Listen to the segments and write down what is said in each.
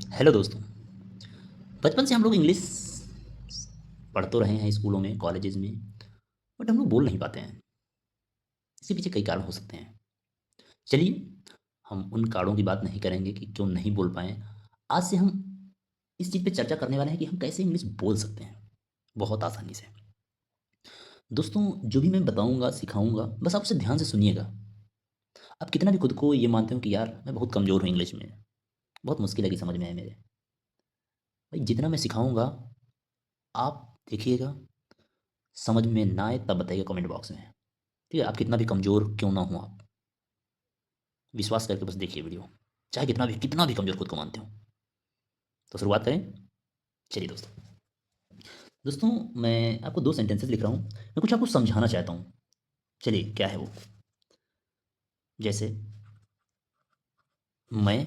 Hello दोस्तों। बचपन से हम लोग इंग्लिश पढ़ तो रहे हैं स्कूलों में, कॉलेजेस में, बट हम लोग बोल नहीं पाते हैं। इसके पीछे कई कारण हो सकते हैं। चलिए, हम उन कारणों की बात नहीं करेंगे कि क्यों नहीं बोल पाए। आज से हम इस चीज़ पे चर्चा करने वाले हैं कि हम कैसे इंग्लिश बोल सकते हैं बहुत आसानी से। दोस्तों, जो भी मैं बताऊंगा, सिखाऊंगा, बस आप उसे ध्यान से सुनिएगा। आप कितना भी खुद को ये मानते हो कि यार मैं बहुत कमज़ोर हूँ इंग्लिश में, बहुत मुश्किल है कि समझ में आए मेरे, भाई जितना मैं सिखाऊंगा आप देखिएगा, समझ में ना आए तब बताइएगा कमेंट बॉक्स में। ठीक है, आप कितना भी कमज़ोर क्यों ना हो, आप विश्वास करके बस देखिए वीडियो, चाहे कितना भी कमज़ोर खुद को मानते हो। तो शुरुआत करें। चलिए दोस्तों, मैं आपको दो सेंटेंसेस लिख रहा हूँ, मैं कुछ आपको समझाना चाहता हूँ। चलिए, क्या है वो? जैसे, मैं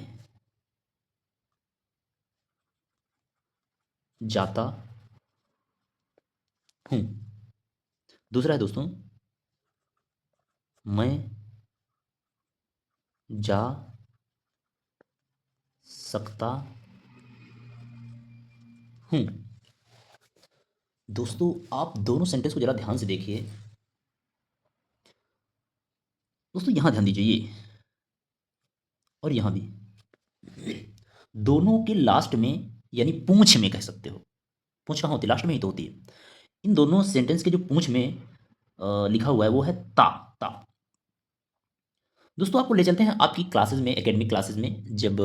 जाता हूँ। दूसरा है दोस्तों, मैं जा सकता हूँ। दोस्तों, आप दोनों सेंटेंस को जरा ध्यान से देखिए। दोस्तों, यहाँ ध्यान दीजिए, ये और यहाँ भी, दोनों के लास्ट में, यानी पूंछ में कह सकते हो। पूंछ कहाँ होती है? लास्ट में ही तो होती है। इन दोनों सेंटेंस के जो पूंछ में लिखा हुआ है वो है ता। ता। दोस्तों, आपको ले चलते हैं आपकी क्लासेस में, एकेडमिक क्लासेस में, जब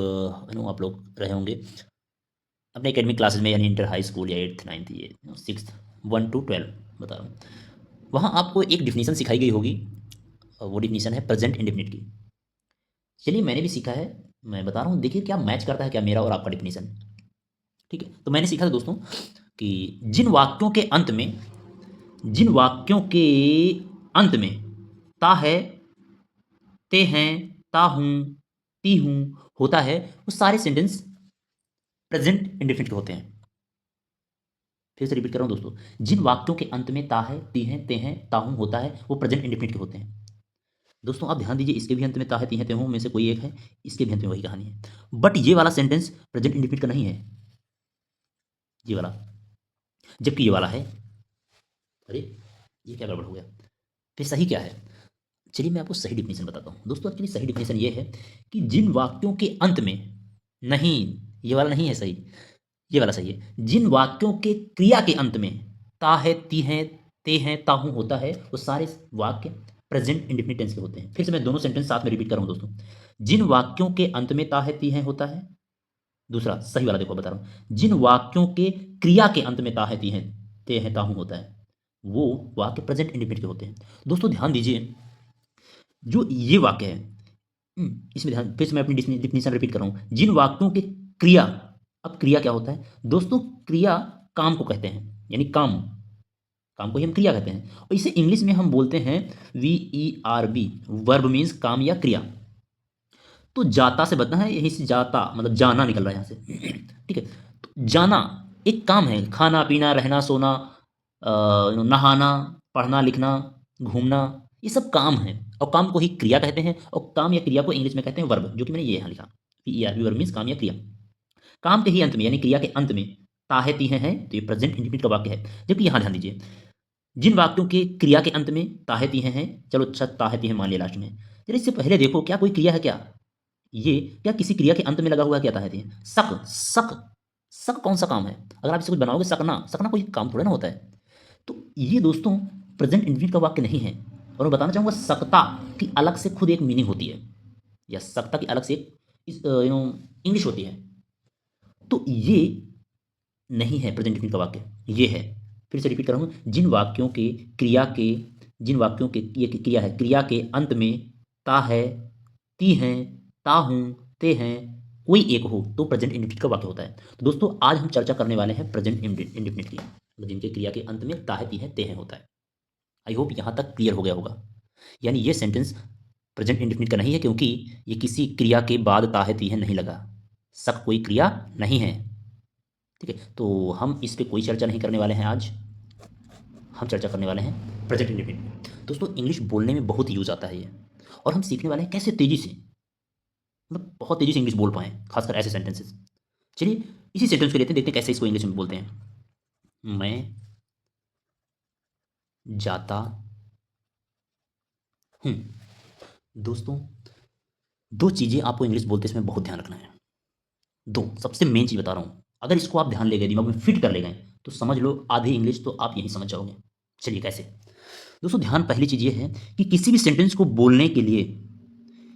आप लोग रहे होंगे अपने एकेडमिक क्लासेस में, यानी इंटर, हाई स्कूल या एट्थ, नाइन्थ, ये सिक्स, 1 to 12 बता रहा हूँ। वहाँ आपको एक डिफिनीशन सिखाई गई होगी, वो डिफिनीशन है प्रेजेंट इंडेफिनिट की। चलिए, मैंने भी सीखा है, मैं बता रहा हूँ, देखिए क्या मैच करता है क्या मेरा और आपका डिफिनीशन। ठीक है, तो मैंने सीखा था दोस्तों कि जिन वाक्यों के अंत में ता है, ते हैं, ता हूं, ती हूं होता है, वो सारे सेंटेंस प्रेजेंट इंडेफिनिट के होते हैं। फिर से रिपीट कर रहा हूं दोस्तों, जिन वाक्यों के अंत में ता है, ती है, ते हैं, ता हूं होता है, वो प्रेजेंट इंडेफिनिट के होते हैं। दोस्तों, आप ध्यान दीजिए, इसके भी अंत में ता है, ती है, ते हूं में से कोई एक है, इसके भी अंत में वही कहानी है। बट ये वाला सेंटेंस प्रेजेंट इंडेफिनिट का नहीं है, ये वाला। जबकि ये वाला है। अरे, ये क्या गड़बड़ हो गया? फिर सही क्या है? चलिए, मैं आपको सही डिफिनेशन बताता हूँ दोस्तों। एक्चुअली सही डिफिनेशन ये है कि जिन वाक्यों के अंत में, नहीं, ये वाला नहीं है सही, ये वाला सही है। जिन वाक्यों के क्रिया के अंत में ता है, ती है, ते हैं, ताहू होता है, वो सारे वाक्य प्रेजेंट इंडेफिनिट टेंस के होते हैं। फिर से मैं दोनों सेंटेंस साथ में रिपीट कर रहा हूँ दोस्तों। जिन वाक्यों के अंत में ता है, ती है होता है। दूसरा सही वाला देखो, बता रहा हूँ, जिन वाक्यों के क्रिया के अंत में ता है, ती है, ते हैं, ताहू होता है, वो वाक्य प्रेजेंट इंडेफिनिट के होते हैं। दोस्तों, ध्यान दीजिए, जो ये वाक्य है, इसमें ध्यान, फिर से मैं अपनी डिफिनेशन रिपीट कर रहा हूं, जिन वाक्यों के क्रिया। अब क्रिया क्या होता है दोस्तों? क्रिया काम को कहते हैं, यानी काम, काम को ही हम क्रिया कहते हैं, और इसे इंग्लिश में हम बोलते हैं VERB। वर्ब मीन्स काम या क्रिया। तो जाता से बदलना है, यहीं से जाता मतलब जाना निकल रहा है यहाँ से। ठीक है, तो जाना एक काम है, खाना पीना, रहना सोना, नहाना, पढ़ना लिखना, घूमना, ये सब काम है, और काम को ही क्रिया कहते हैं, और काम या क्रिया को इंग्लिश में कहते हैं वर्ब, जो कि मैंने ये यहाँ लिखा। VERB वर्ब मीन्स काम या क्रिया। काम के ही अंत में, यानी क्रिया के अंत में ताहे तीहे हैं, तो ये प्रेजेंट इंडिफिनिट का वाक्य है। जबकि यहाँ ध्यान दीजिए, जिन वाक्यों के क्रिया के अंत में ताहे तीहे हैं, चलो अच्छा ताहे तीहे मान लिया लास्ट में, जरा इससे पहले देखो क्या कोई क्रिया है क्या? ये क्या किसी क्रिया के अंत में लगा हुआ क्या ताहे तीहे? सक, सक, सक कौन सा काम है? अगर आप इसे कुछ बनाओगे, सकना, सकना कोई काम थोड़ा ना होता है। तो ये दोस्तों प्रेजेंट इंडिफिनिट का वाक्य नहीं है। और मैं बताना चाहूंगा, सकता की अलग से खुद एक मीनिंग होती है, या सकता की अलग से एक इंग्लिश होती है। तो ये नहीं है प्रेजेंट इंडेफिनिट का वाक्य, ये है। फिर से रिपीट कर रहा हूं, क्रिया के जिन वाक्यों के, ये क्रिया है, क्रिया के अंत में ता है, ती हैं, ता हूं, ते हैं, कोई एक हो, तो प्रेजेंट इंडेफिनिट का वाक्य होता है। तो दोस्तों, आज हम चर्चा करने वाले हैं प्रेजेंट इंडेफिनिट की, मतलब जिनके क्रिया के अंत में ता है, ती है, ते हैं होता है। आई होप यहां तक क्लियर हो गया होगा। यानी ये सेंटेंस प्रेजेंट इंडेफिनिट का नहीं है, क्योंकि ये किसी क्रिया के बाद ता है, ती है नहीं लगा। सक कोई क्रिया नहीं है। ठीक है, तो हम इस पे कोई चर्चा नहीं करने वाले हैं आज। हम चर्चा करने वाले हैं प्रेजेंट इंडेफिनिट। दोस्तों, इंग्लिश बोलने में बहुत यूज आता है ये, और हम सीखने वाले हैं कैसे तेजी से, मतलब बहुत तेजी से इंग्लिश बोल पाएँ, खासकर ऐसे सेंटेंसेस। चलिए इसी सेंटेंस को लेते हैं, देखते हैं कैसे इसको इंग्लिश में बोलते हैं। मैं जाता हूँ। दोस्तों, दो चीज़ें आपको इंग्लिश बोलते समय बहुत ध्यान रखना है। दो सबसे मेन चीज़ बता रहा हूँ, अगर इसको आप ध्यान ले गए, दिमाग में फिट कर ले गए, तो समझ लो आधी इंग्लिश तो आप यहीं समझ जाओगे। चलिए कैसे। दोस्तों ध्यान, पहली चीज़ ये है कि किसी भी सेंटेंस को बोलने के लिए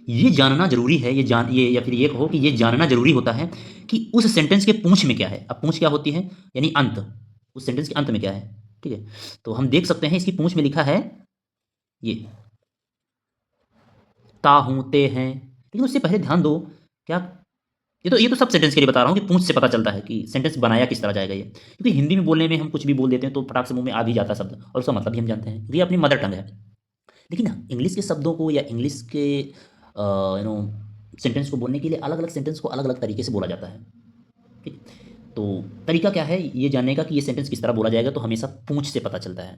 ये जानना जरूरी है, ये या फिर ये कहो कि ये जानना जरूरी होता है कि उस सेंटेंस के पूंछ में क्या है। अब पूंछ क्या होती है, यानी अंत, उस सेंटेंस के अंत में क्या है। ठीक है, तो हम देख सकते हैं इसकी पूंछ में लिखा है ये ता हूं ते हैं, लेकिन उससे पहले ध्यान दो, क्या ये तो सब सेंटेंस के लिए बता रहा हूँ कि पूंछ से पता चलता है कि सेंटेंस बनाया किस तरह जाएगा ये, क्योंकि हिंदी में बोलने में हम कुछ भी बोल देते हैं तो फटाक से मुंह में आ भी जाता है शब्द, और उसका मतलब भी हम जानते हैं क्योंकि ये अपनी मदर टंग है। लेकिन इंग्लिश के शब्दों को या इंग्लिश के नो सेंटेंस को बोलने के लिए अलग अलग सेंटेंस को अलग अलग तरीके से बोला जाता है। ठीक, तो तरीका क्या है ये जानने का कि ये सेंटेंस किस तरह बोला जाएगा, तो हमेशा पूंछ से पता चलता है।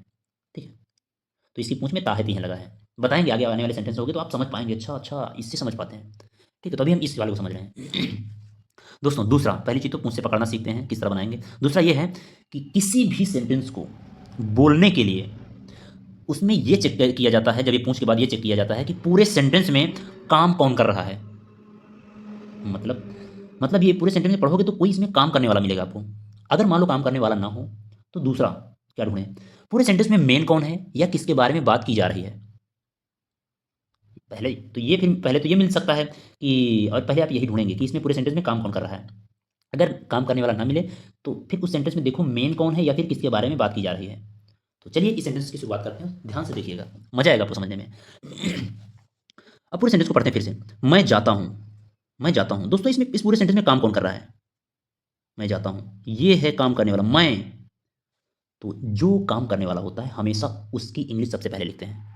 ठीक है, तो इसकी पूंछ में ताहती हैं लगा है। बताएंगे आगे आने वाले सेंटेंस होंगे तो आप समझ पाएंगे, अच्छा अच्छा इससे समझ पाते हैं। ठीक है, तो अभी हम इस वाले को समझ रहे हैं। दोस्तों दूसरा, पहली चीज़ तो पूंछ से पकड़ना सीखते हैं किस तरह बनाएंगे। दूसरा ये है कि किसी भी सेंटेंस को बोलने के लिए उसमें ये चेक किया जाता है, जब ये पूंछ के बाद ये चेक किया जाता है कि पूरे सेंटेंस में काम कौन कर रहा है। मतलब ये पूरे सेंटेंस में पढ़ोगे तो कोई इसमें काम करने वाला मिलेगा आपको। अगर मान लो काम करने वाला ना हो तो दूसरा क्या ढूंढें, पूरे सेंटेंस में मेन कौन है या किसके बारे में बात की जा रही है। पहले तो ये, फिर पहले तो ये मिल सकता है कि, और पहले आप यही ढूंढेंगे कि इसमें पूरे सेंटेंस में काम कौन कर रहा है। अगर काम करने वाला ना मिले तो फिर उस सेंटेंस में देखो मेन कौन है या फिर किसके बारे में बात की जा रही है। तो चलिए इस सेंटेंस की शुरुआत करते हैं, ध्यान से देखिएगा, मजा आएगा आपको समझने में। अब पूरे सेंटेंस को पढ़ते हैं फिर से। मैं जाता हूं, मैं जाता हूं। दोस्तों इसमें इस पूरे सेंटेंस में काम कौन कर रहा है, मैं जाता हूं, ये है काम करने वाला मैं। तो जो काम करने वाला होता है हमेशा उसकी इंग्लिश सबसे पहले लिखते हैं।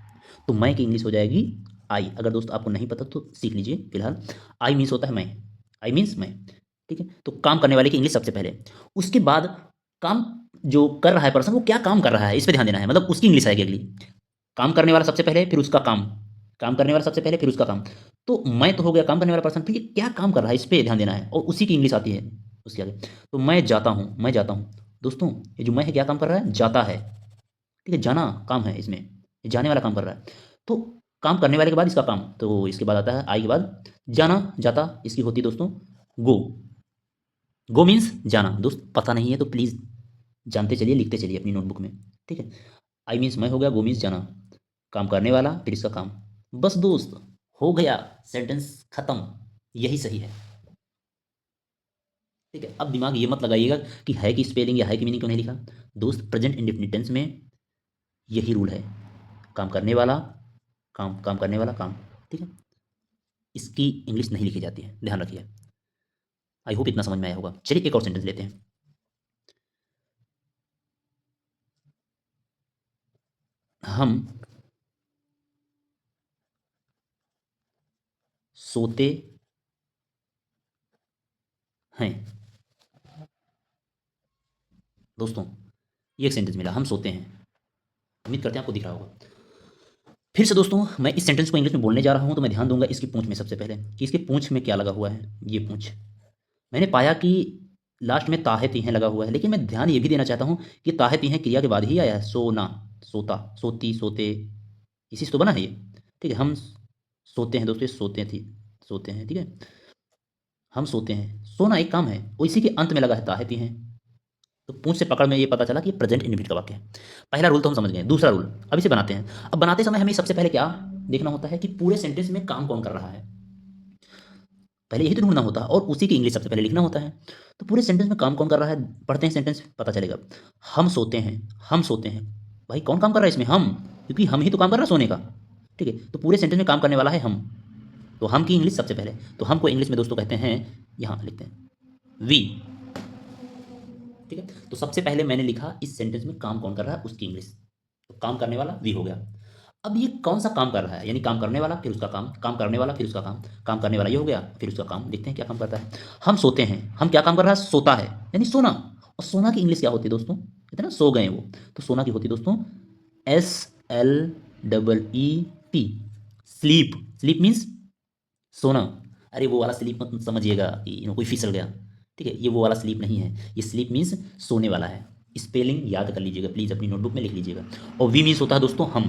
तो मैं की इंग्लिश हो जाएगी आई। अगर दोस्त आपको नहीं पता तो सीख लीजिए फिलहाल। आई मीन्स होता है मैं, आई मीन्स मैं। ठीक है, तो काम करने वाले की इंग्लिश सबसे पहले, उसके बाद काम जो कर रहा है पर्सन वो क्या काम कर रहा है इस पे ध्यान देना है, मतलब उसकी इंग्लिश आएगी अगली। काम करने वाला सबसे पहले फिर उसका काम, काम करने वाला सबसे पहले फिर उसका काम। तो मैं तो हो गया काम करने वाला पर्सन, फिर ये क्या काम कर रहा है इस पे ध्यान देना है, और उसी की इंग्लिश आती है उसके आगे। तो मैं जाता हूँ, मैं जाता हूँ। दोस्तों ये जो मैं है क्या काम कर रहा है, जाता है। ठीक है, जाना काम है इसमें, ये जाने वाला काम कर रहा है। तो काम करने वाले के बाद इसका काम, तो इसके बाद आता है आई के बाद जाना जाता, इसकी होती है दोस्तों गो। गो मीन्स जाना। दोस्त पता नहीं है तो प्लीज़ जानते चलिए, लिखते चलिए अपनी नोटबुक में। ठीक है, आई मीन्स मैं हो गया, गो मीन्स जाना, काम करने वाला फिर इसका काम। बस दोस्त हो गया, सेंटेंस खत्म, यही सही है। ठीक है, अब दिमाग ये मत लगाइएगा कि है कि स्पेलिंग या है कि मीनिंग क्यों नहीं लिखा। दोस्त प्रेजेंट इंडेफिनिट टेंस में यही रूल है, काम करने वाला काम, काम करने वाला काम। ठीक है, इसकी इंग्लिश नहीं लिखी जाती है, ध्यान रखिए। आई होप इतना समझ में आया होगा। चलिए एक और सेंटेंस लेते हैं। हम सोते हैं। दोस्तों ये एक सेंटेंस मिला, हम सोते हैं। उम्मीद करते हैं आपको दिख रहा होगा। फिर से दोस्तों मैं इस सेंटेंस को इंग्लिश में बोलने जा रहा हूं तो मैं ध्यान दूंगा इसकी पूंछ में सबसे पहले कि इसके पूंछ में क्या लगा हुआ है। ये पूंछ, मैंने पाया कि लास्ट में ताहे तीहे लगा हुआ है, लेकिन मैं ध्यान ये भी देना चाहता हूँ कि ताहे तीहे क्रिया के बाद ही आया है। सोना, सोता, सोती, सोते, इसी से तो बना है ये। ठीक है, हम सोते हैं दोस्तों, ये सोते थी, सोते हैं। ठीक है, हम सोते हैं, सोना एक काम है, और इसी के अंत में लगा है ताहे तीहे। तो पूंछ से पकड़ में ये पता चला कि ये प्रेजेंट इंडिफिनिट का वाक्य है। पहला रूल तो हम समझ गए। दूसरा रूल अब इसे बनाते हैं। अब बनाते समय हमें सबसे पहले क्या देखना होता है कि पूरे सेंटेंस में काम कौन कर रहा है, पहले यही तो ढूंढना होता है, और उसी की इंग्लिश सबसे पहले लिखना होता है। तो पूरे सेंटेंस में काम कौन कर रहा है, पढ़ते हैं सेंटेंस पता चलेगा। हम सोते हैं, हम सोते हैं, भाई कौन काम कर रहा है इसमें, हम, क्योंकि हम ही तो काम कर रहा है सोने का। ठीक है, तो पूरे सेंटेंस में काम करने वाला है हम, तो हम की इंग्लिश सबसे पहले। तो हम को इंग्लिश में दोस्तों कहते हैं, यहाँ लिखते हैं वी। ठीक है, तो सबसे पहले मैंने लिखा इस सेंटेंस में काम कौन कर रहा है उसकी इंग्लिश, तो काम करने वाला वी हो गया। अब ये कौन सा काम कर रहा है, यानी काम करने वाला फिर उसका काम, काम करने वाला फिर उसका काम, काम करने वाला ये हो गया फिर उसका काम। देखते हैं क्या काम करता है। हम सोते हैं, हम क्या काम कर रहा है, सोता है, यानी सोना। और सोना की इंग्लिश क्या होती है दोस्तों, कहते हैं ना सो गए वो, तो सोना की होती है दोस्तों S L double E T, sleep. Sleep means सोना। अरे वो वाला स्लीप मत समझिएगा कि कोई फिसल गया। ठीक है, ये वो वाला स्लीप नहीं है, ये स्लीप मीन्स सोने वाला है। स्पेलिंग याद कर लीजिएगा प्लीज़, अपनी नोटबुक में लिख लीजिएगा। और वी मीन्स होता है दोस्तों हम।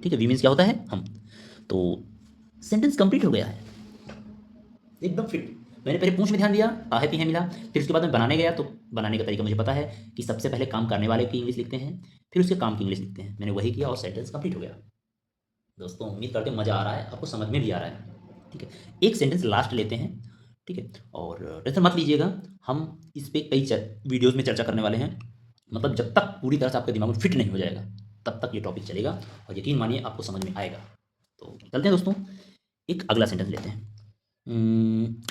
ठीक है, वी मीन्स क्या होता है, हम। तो सेंटेंस कंप्लीट हो गया है, एकदम फिट। मैंने पहले पूंछ में ध्यान दिया, आ है पी है मिला, फिर उसके बाद मैं बनाने गया तो बनाने का तरीका मुझे पता है कि सबसे पहले काम करने वाले की इंग्लिश लिखते हैं, फिर उसके काम की इंग्लिश लिखते हैं। मैंने वही किया और सेंटेंस कंप्लीट हो गया। दोस्तों उम्मीद करते हैं मज़ा आ रहा है आपको, समझ में भी आ रहा है। ठीक है, एक सेंटेंस लास्ट लेते हैं। ठीक है, और टेंशन मत लीजिएगा, हम इस पे कई वीडियोज़ में चर्चा करने वाले हैं। मतलब जब तक पूरी तरह से आपके दिमाग में फिट नहीं हो जाएगा तब तक ये टॉपिक चलेगा, और यकीन मानिए आपको समझ में आएगा। तो चलते हैं दोस्तों, एक अगला सेंटेंस लेते हैं।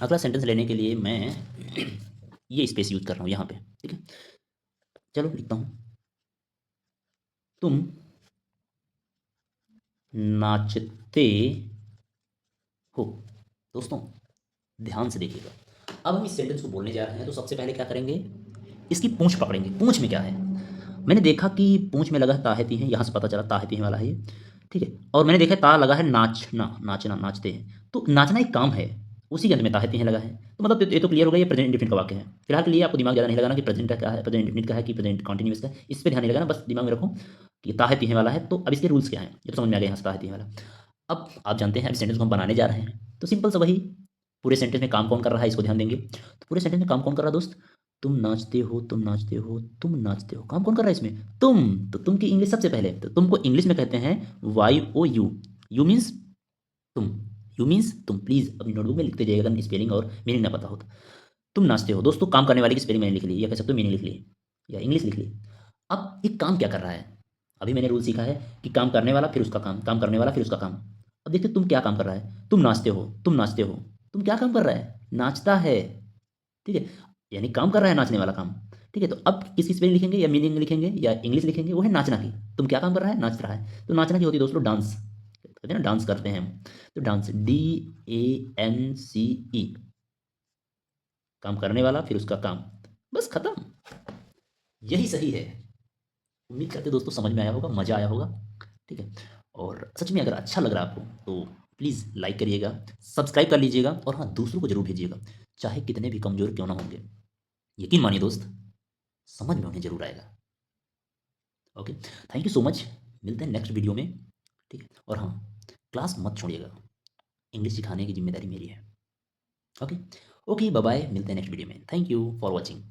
अगला सेंटेंस लेने के लिए मैं ये स्पेस यूज कर रहा हूँ यहाँ पे। ठीक है, चलो लिखता हूँ, तुम नाचते हो। दोस्तों ध्यान से देखिएगा, अब हम इस सेंटेंस को बोलने जा रहे हैं तो सबसे पहले क्या करेंगे, इसकी पूंछ पकड़ेंगे। पूंछ में क्या है, मैंने देखा कि पूंछ में लगा है ताहती है, यहाँ से पता चला ताहती है वाला है ये। ठीक है, और मैंने देखा ता लगा है नाचना, नाचना, नाचते हैं, तो नाचना एक काम है, उसी के अंदर में ताहती हैं लगा है। तो मतलब ये तो क्लियर हो गया, ये प्रेजेंट इंडेफिनिट का वाक्य है। फिलहाल के लिए आपको दिमाग ज़्यादा नहीं लगाना कि प्रेजेंट का क्या है, प्रेजेंट इंडेफिनिट का है कि प्रेजेंट कॉन्टिन्यूस का है, इस पर ध्यान नहीं लगाना, बस दिमाग में रखो कि ताहती हैं वाला है। तो अब इसके रूल्स क्या हैं ये तो समझ में आ गया यहाँ से, ताहती हैं वाला। अब आप जानते हैं अब सेंटेंस को हम बनाने जा रहे हैं, तो सिंपल सा वही, पूरे सेंटेंस में काम कौन कर रहा है इसको ध्यान देंगे। तो पूरे सेंटेंस में काम कौन कर रहा है दोस्त, तुम नाचते हो, तुम नाचते हो, तुम नाचते हो, काम कौन कर रहा है इसमें, तुम। तो तुम की इंग्लिश सबसे पहले, तो तुमको इंग्लिश में कहते हैं Y O U. You means तुम, यू मीन्स तुम। प्लीज़ अपनी नोटबुक में लिखते जाइएगा अगर स्पेलिंग और मीनिंग ना पता हो तो। तुम नाचते हो दोस्तों, काम करने वाले की स्पेलिंग मैंने लिख ली, या कह सकते हो मीनिंग लिख ली, या इंग्लिश लिख ली। अब एक काम क्या कर रहा है, अभी मैंने रूल सीखा है कि काम करने वाला फिर उसका काम, काम करने वाला फिर उसका काम। अब देखते तुम क्या काम कर रहा है, तुम नाचते हो, तुम नाचते हो, तुम क्या काम कर रहा है, नाचता है। ठीक है, यानी काम कर रहा है नाचने वाला काम। ठीक है, तो अब किसकी स्पेलिंग लिखेंगे या मीनिंग लिखेंगे या इंग्लिश लिखेंगे, वो है नाचना की। तुम क्या काम कर रहा है, नाच रहा है। तो नाचना की होती है दोस्तों डांस, कहते हैं ना डांस करते हैं हम। तो डांस, DANCE, काम करने वाला फिर उसका काम, बस खत्म, यही सही है। उम्मीद करते दोस्तों समझ में आया होगा, मज़ा आया होगा। ठीक है, और सच में अगर अच्छा लग रहा है आपको तो प्लीज़ लाइक करिएगा, सब्सक्राइब कर लीजिएगा, और हाँ दूसरों को जरूर भेजिएगा, चाहे कितने भी कमज़ोर क्यों ना होंगे। यकीन मानिए दोस्त, समझ में उन्हें जरूर आएगा। Okay, thank you so much, मिलते हैं नेक्स्ट वीडियो में। ठीक है, और हाँ क्लास मत छोड़िएगा, इंग्लिश सिखाने की जिम्मेदारी मेरी है। ओके, ओके बाय बाय, मिलते हैं नेक्स्ट वीडियो में। Thank you for watching.